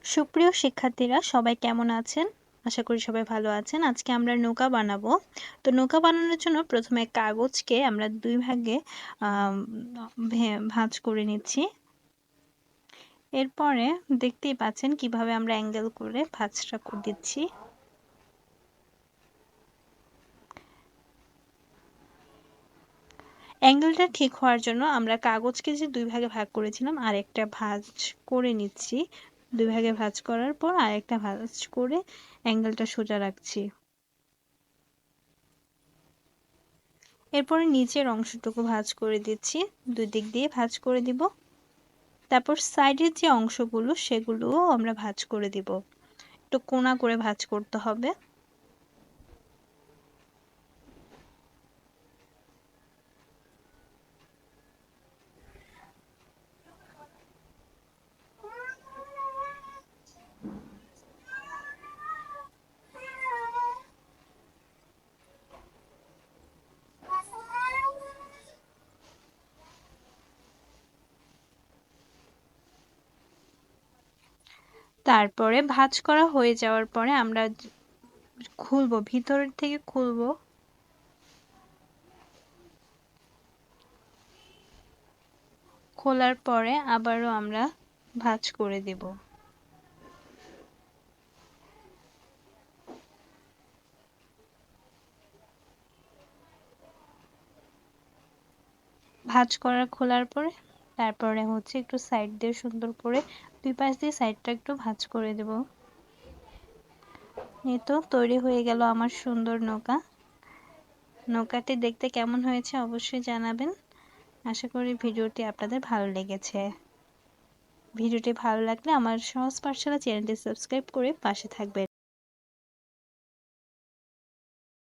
সুপ্রিয় শিক্ষার্থীরা সবাই কেমন আছেন? আশা করি সবাই ভালো আছেন। আজকে আমরা নৌকা বানাবো। তো নৌকা বানানোর জন্য প্রথমে কাগজকে আমরা ২ ভাগে আম ভাঁজ করে নিচ্ছি। এরপরে দেখতেই পাচ্ছেন কিভাবে আমরা অ্যাঙ্গেল করে ভাঁজটা দিচ্ছি। অ্যাঙ্গেলটা ঠিক হওয়ার জন্য আমরা কাগজকে যে ২ ভাগে ভাগ করেছিলাম আরেকটা ভাঁজ করে নিচ্ছি। ২ ভাগে ভাঁজ করার পর আরেকটা ভাঁজ করে অ্যাঙ্গেলটা সোজা রাখছি। এরপরে নিচের অংশটুকু ভাঁজ করে দিচ্ছি, ২ দিক দিয়ে ভাঁজ করে দিব। তারপর সাইডের যে অংশগুলো সেগুলোও আমরা ভাঁজ করে দিব। একটু কোণা করে ভাঁজ করতে হবে। তারপরে ভাঁজ করা হয়ে যাওয়ার পরে আমরা খুলবো, ভিতরের থেকে খুলবো। খোলার পরে আবারও আমরা ভাঁজ করে দেব। ভাঁজ করা খোলার পরে তারপরে হচ্ছে একটু সাইড দিয়ে সুন্দর করে ২ পাশ দিয়ে সাইডটা একটু ভাঁজ করে দেব। এই তো তৈরি হয়ে গেল আমার সুন্দর নৌকা। নৌকাটি দেখতে কেমন হয়েছে অবশ্যই জানাবেন। আশা করি ভিডিওটি আপনাদের ভালো লেগেছে। ভিডিওটি ভালো লাগলে আমার সহজ পাঠশালা চ্যানেলটি সাবস্ক্রাইব করে পাশে থাকবেন।